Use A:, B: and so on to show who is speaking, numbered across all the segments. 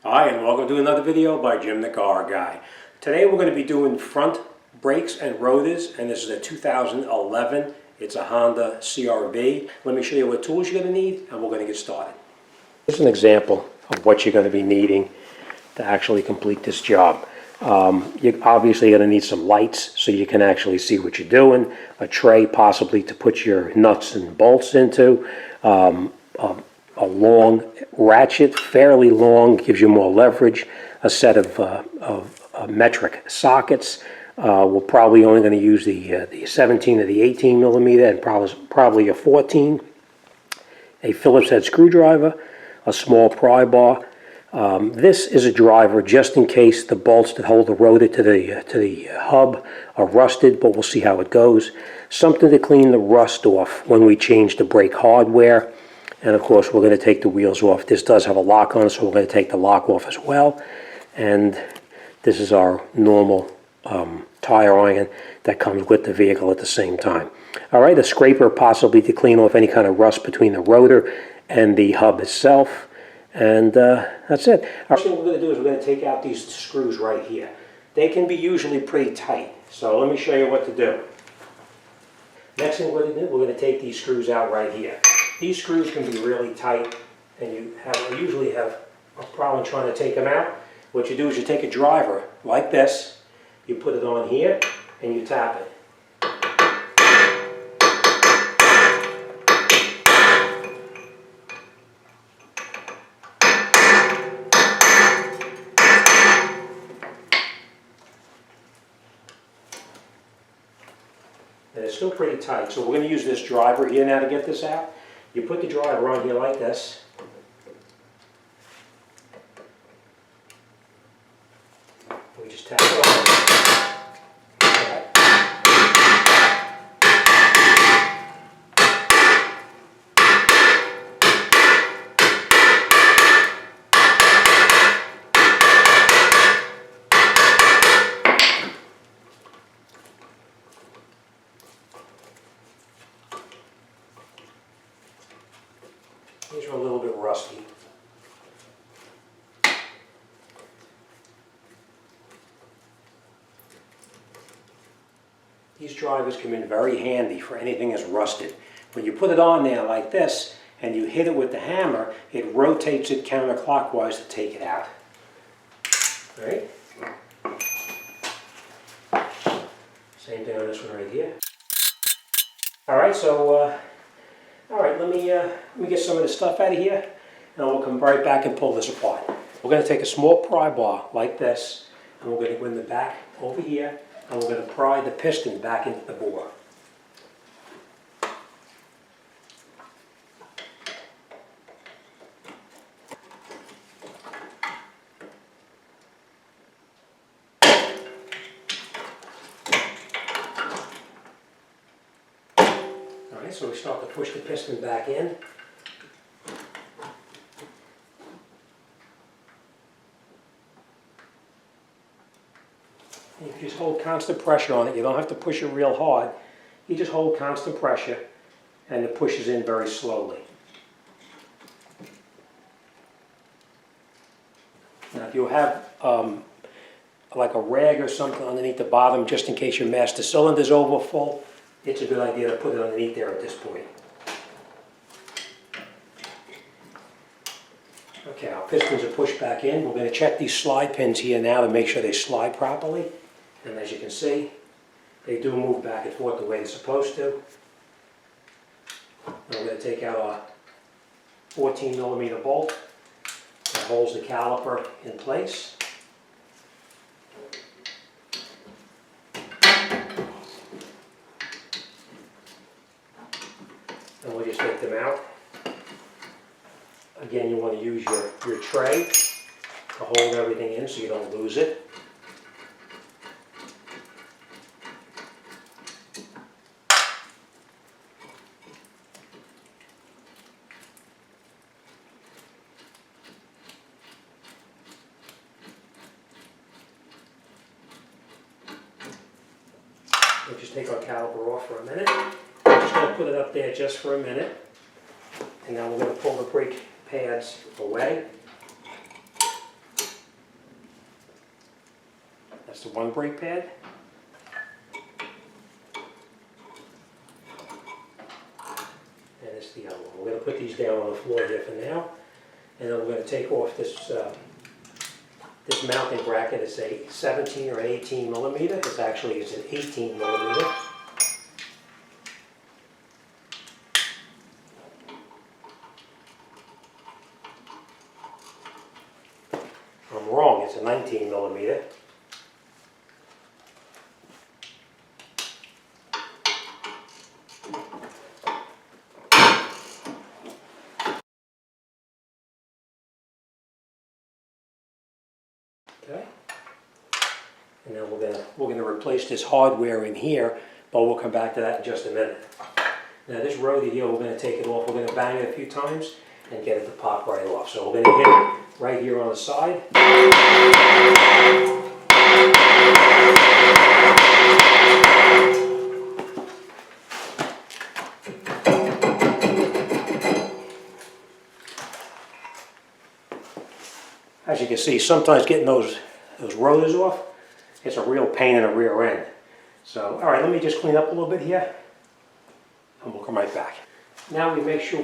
A: Hi, and welcome to another video by Jimthecarguy. Today we're going to be doing front brakes and rotors, and this is a 2011. It's a Honda CR-V. Let me show you what tools you're going to need, and we're going to get started. Here's an example of what you're going to be needing to actually complete this job. You're obviously going to need some lights so you can actually see what you're doing, a tray possibly to put your nuts and bolts into, a long ratchet, fairly long, gives you more leverage, a set of metric sockets. We're probably only going to use the 17 or the 18 millimeter and probably a 14, a Phillips head screwdriver, a small pry bar. This is a driver just in case the bolts that hold the rotor to the hub are rusted, but we'll see how it goes. Something to clean the rust off when we change the brake hardware. And of course, we're going to take the wheels off. This does have a lock on it, so we're going to take the lock off as well. And this is our normal tire iron that comes with the vehicle at the same time. All right, a scraper possibly to clean off any kind of rust between the rotor and the hub itself. And that's it. First thing we're going to do is we're going to take out these screws right here. They can be usually pretty tight, so let me show you what to do. Next thing we're going to do, we're going to take these screws out right here. These screws can be really tight, and you usually have a problem trying to take them out. What you do is you take a driver like this, you put it on here, and you tap it. And it's still pretty tight, so we're going to use this driver here now to get this out. You put the driver on here like this. We just tap it on. Okay. These are a little bit rusty. These drivers come in very handy for anything that's rusted. When you put it on there like this and you hit it with the hammer, it rotates it counterclockwise to take it out. All right? Same thing on this one right here. All right, so let me get some of this stuff out of here, and we'll come right back and pull this apart. We're going to take a small pry bar like this, and we're going to go in the back over here, and we're going to pry the piston back into the bore. Alright, so we start to push the piston back in. You just hold constant pressure on it. You don't have to push it real hard. You just hold constant pressure, and it pushes in very slowly. Now, if you have like a rag or something underneath the bottom, just in case your master cylinder's over full, it's a good idea to put it underneath there at this point. Okay, our pistons are pushed back in. We're going to check these slide pins here now to make sure they slide properly. And as you can see, they do move back and forth the way they're supposed to. And we're going to take out our 14 millimeter bolt that holds the caliper in place. And we'll just take them out. Again, you want to use your tray to hold everything in so you don't lose it. We'll just take our caliper off for a minute. I'm just going to put it up there just for a minute. And now we're going to pull the brake pads away. That's the one brake pad. And it's the other one. We're going to put these down on the floor here for now. And then we're going to take off this this mounting bracket. It's a 17 or an 18 millimeter. It's an 18 millimeter. I'm wrong, it's a 19 millimeter. Okay. And then we're gonna replace this hardware in here, but we'll come back to that in just a minute. Now this rotor here, we're gonna take it off. We're gonna bang it a few times and get it to pop right off. So we're gonna hit it right here on the side. As you can see, sometimes getting those rotors off, it's a real pain in the rear end. So, all right, let me just clean up a little bit here, and we'll come right back. Now we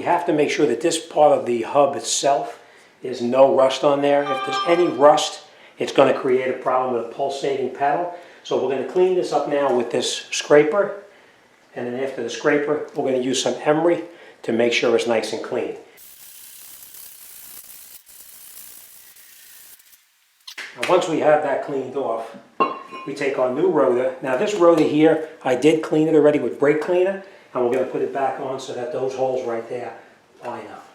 A: have to make sure that this part of the hub itself is no rust on there. If there's any rust, it's going to create a problem with a pulsating pedal. So we're going to clean this up now with this scraper, and then after the scraper, we're going to use some emery to make sure it's nice and clean. Now, once we have that cleaned off, we take our new rotor. Now this rotor here, I did clean it already with brake cleaner, and we're going to put it back on so that those holes right there line up.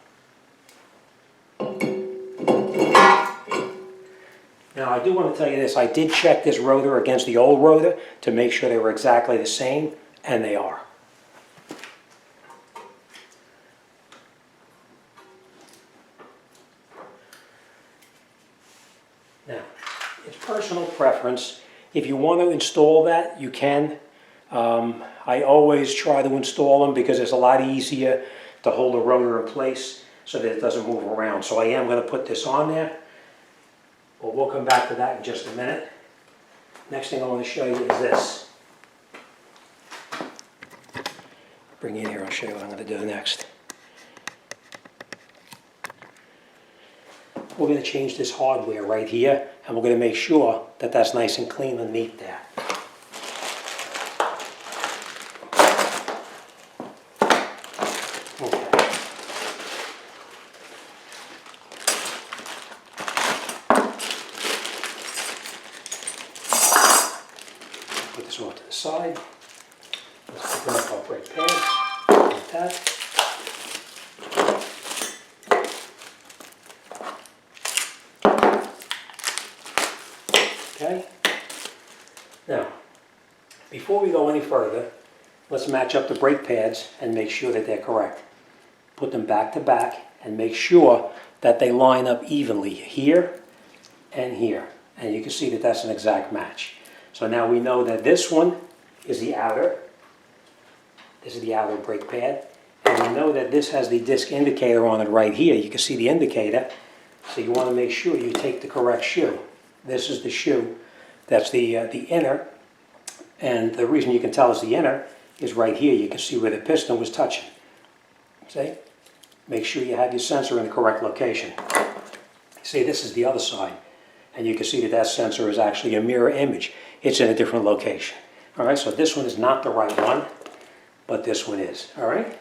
A: Now I do want to tell you this, I did check this rotor against the old rotor to make sure they were exactly the same, and they are. Now, it's personal preference. If you want to install that, you can. I always try to install them because it's a lot easier to hold the rotor in place so that it doesn't move around. So I am going to put this on there, but we'll come back to that in just a minute. Next thing I want to show you is this. Bring you in here, I'll show you what I'm going to do next. We're going to change this hardware right here, and we're going to make sure that that's nice and clean and neat there. Okay. Put this off to the side. Let's open up our brake pads like that. Okay. Now, before we go any further, let's match up the brake pads and make sure that they're correct. Put them back to back and make sure that they line up evenly here and here. And you can see that that's an exact match. So now we know that this one is the outer. This is the outer brake pad. And we know that this has the disc indicator on it right here. You can see the indicator. So you want to make sure you take the correct shoe. This is the shoe. That's the inner. And the reason you can tell it's the inner is right here. You can see where the piston was touching. See? Make sure you have your sensor in the correct location. See, this is the other side. And you can see that that sensor is actually a mirror image. It's in a different location. All right, so this one is not the right one, but this one is. All right?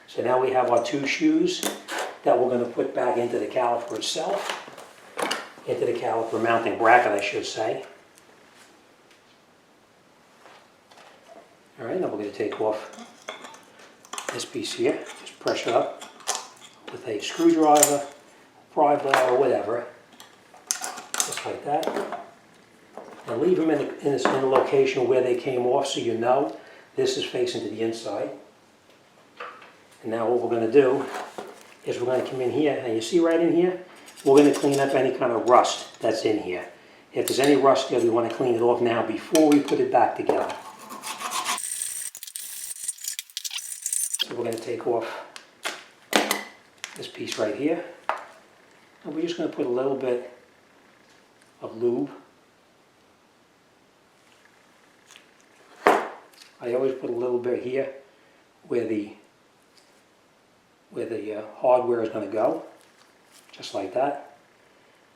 A: So now we have our two shoes that we're going to put back into the caliper itself. Into the caliper mounting bracket, I should say. All right, now we're going to take off this piece here. Just press it up with a screwdriver, pry bar, or whatever. Just like that. And leave them in the location where they came off so you know this is facing to the inside. And now what we're going to do is we're going to come in here, and you see right in here, we're going to clean up any kind of rust that's in here. If there's any rust there, we want to clean it off now before we put it back together. So we're going to take off this piece right here. And we're just going to put a little bit of lube I always put a little bit here where the hardware is going to go, just like that.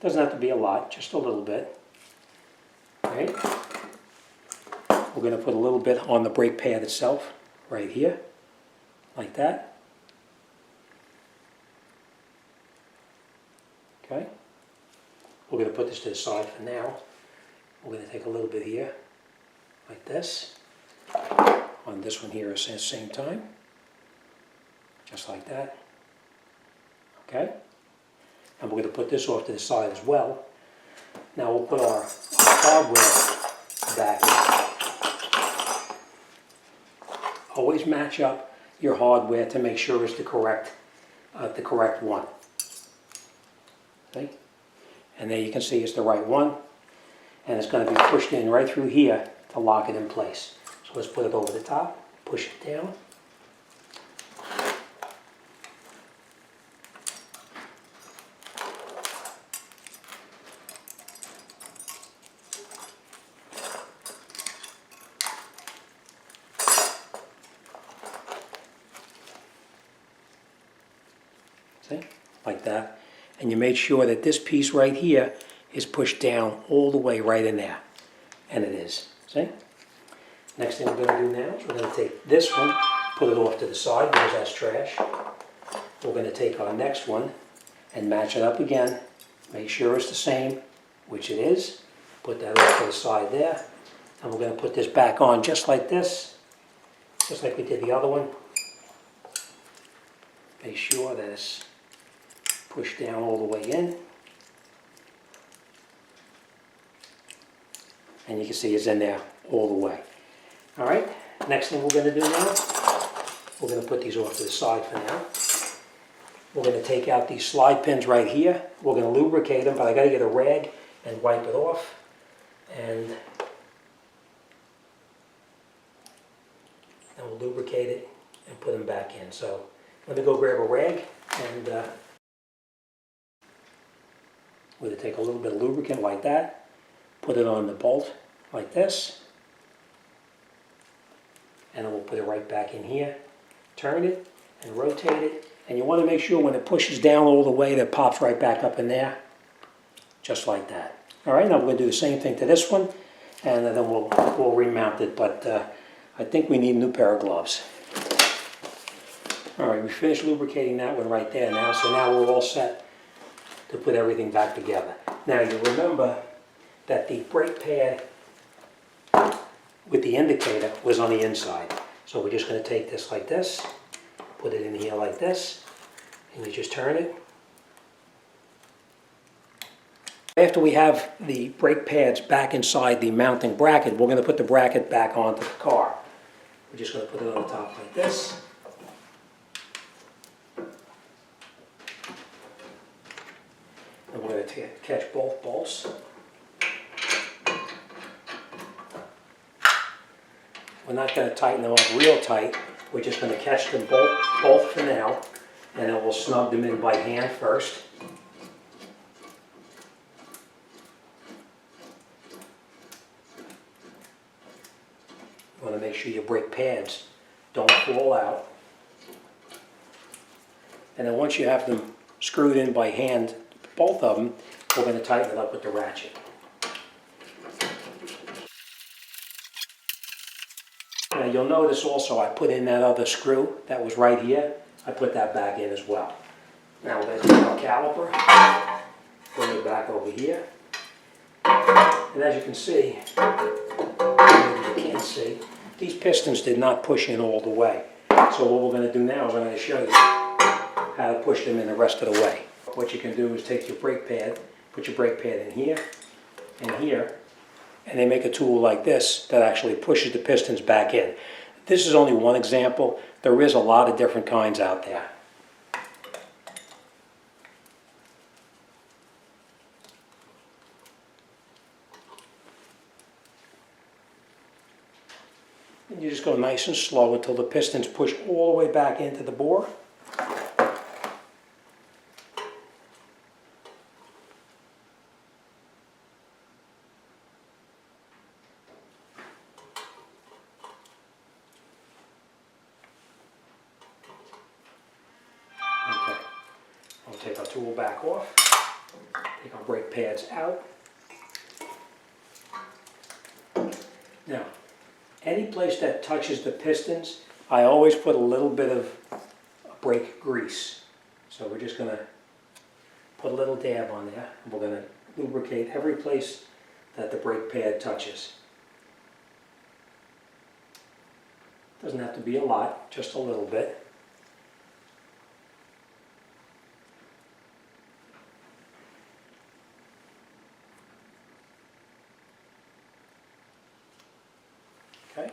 A: Doesn't have to be a lot, just a little bit. Right? We're going to put a little bit on the brake pad itself, right here, like that. Okay. We're going to put this to the side for now. We're going to take a little bit here, like this. On this one here at the same time, just like that. Okay. And we're going to put this off to the side as well. Now we'll put our hardware back in. Always match up your hardware to make sure it's the correct one. See? And there you can see it's the right one, and it's going to be pushed in right through here to lock it in place. So let's put it over the top, push it down. See? Like that. And you made sure that this piece right here is pushed down all the way right in there. And it is. See? Next thing we're going to do now is we're going to take this one, put it off to the side because that's trash. We're going to take our next one and match it up again. Make sure it's the same, which it is. Put that off to the side there. And we're going to put this back on just like this, just like we did the other one. Make sure that it's pushed down all the way in. And you can see it's in there all the way. All right, next thing we're going to do now, we're going to put these off to the side for now. We're going to take out these slide pins right here. We're going to lubricate them, but I got to get a rag and wipe it off. And then we'll lubricate it and put them back in. So let me go grab a rag, and we're going to take a little bit of lubricant like that, put it on the bolt like this, and then we'll put it right back in here, turn it and rotate it, and you want to make sure when it pushes down all the way that it pops right back up in there, just like that. All right, now we're going to do the same thing to this one, and then we'll remount it, but I think we need a new pair of gloves. All right, we finished lubricating that one right there now, so now we're all set to put everything back together. Now you remember that the brake pad with the indicator was on the inside. So we're just going to take this like this, put it in here like this, and you just turn it. After we have the brake pads back inside the mounting bracket, we're going to put the bracket back onto the car. We're just going to put it on the top like this. And we're going to catch both bolts. We're not going to tighten them up real tight. We're just going to catch them both for now, and then we'll snug them in by hand first. You want to make sure your brake pads don't fall out. And then once you have them screwed in by hand, both of them, we're going to tighten it up with the ratchet. Now you'll notice also I put in that other screw that was right here. I put that back in as well. Now we're going to take our caliper, bring it back over here. And as you can see, maybe you can't see, these pistons did not push in all the way. So what we're going to do now is I'm going to show you how to push them in the rest of the way. What you can do is take your brake pad, put your brake pad in here and here, and they make a tool like this that actually pushes the pistons back in. This is only one example. There is a lot of different kinds out there. And you just go nice and slow until the pistons push all the way back into the bore. tool back off. Take our brake pads out. Now, any place that touches the pistons, I always put a little bit of brake grease. So we're just going to put a little dab on there. And we're going to lubricate every place that the brake pad touches. Doesn't have to be a lot, just a little bit. Okay.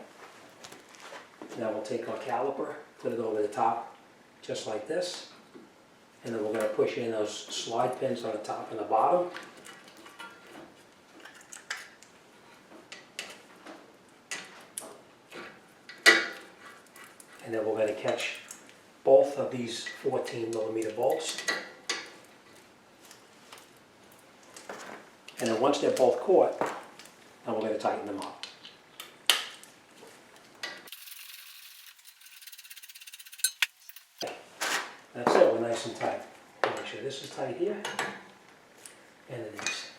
A: Now we'll take our caliper, put it over the top, just like this. And then we're going to push in those slide pins on the top and the bottom. And then we're going to catch both of these 14mm bolts. And then once they're both caught, now we're going to tighten them up. That's it, we're nice and tight. Make sure this is tight here, and it is.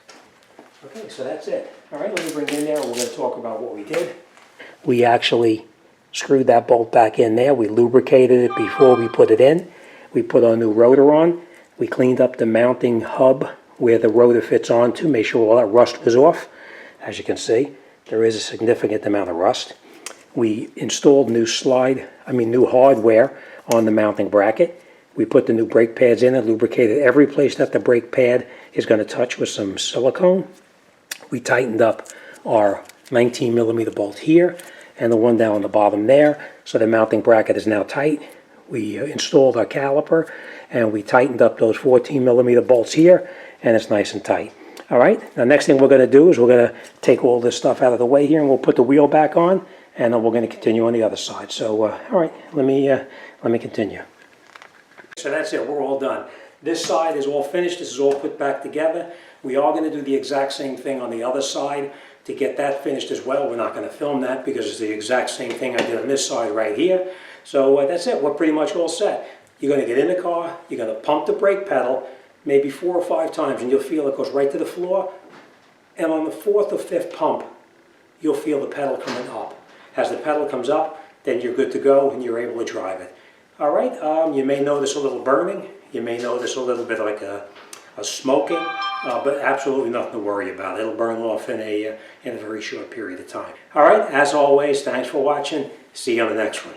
A: Okay, so that's it. All right, let me bring it in there. We're going to talk about what we did. We actually screwed that bolt back in there. We lubricated it before we put it in. We put our new rotor on. We cleaned up the mounting hub where the rotor fits onto, made sure all that rust was off. As you can see, there is a significant amount of rust. We installed new hardware on the mounting bracket. We put the new brake pads in and lubricated every place that the brake pad is going to touch with some silicone. We tightened up our 19mm bolt here and the one down on the bottom there, so the mounting bracket is now tight. We installed our caliper and we tightened up those 14mm bolts here, and it's nice and tight. All right, now next thing we're going to do is we're going to take all this stuff out of the way here, and we'll put the wheel back on, and then we're going to continue on the other side. So, all right, let me continue. So that's it, we're all done. This side is all finished, this is all put back together. We are going to do the exact same thing on the other side to get that finished as well. We're not going to film that because it's the exact same thing I did on this side right here. So that's it, we're pretty much all set. You're going to get in the car, you're going to pump the brake pedal maybe 4 or 5 times, and you'll feel it goes right to the floor. And on the 4th or 5th pump, you'll feel the pedal coming up. As the pedal comes up, then you're good to go and you're able to drive it. All right, you may notice a little burning. You may notice a little bit like a smoking, but absolutely nothing to worry about. It'll burn off in a very short period of time. All right, as always, thanks for watching. See you on the next one.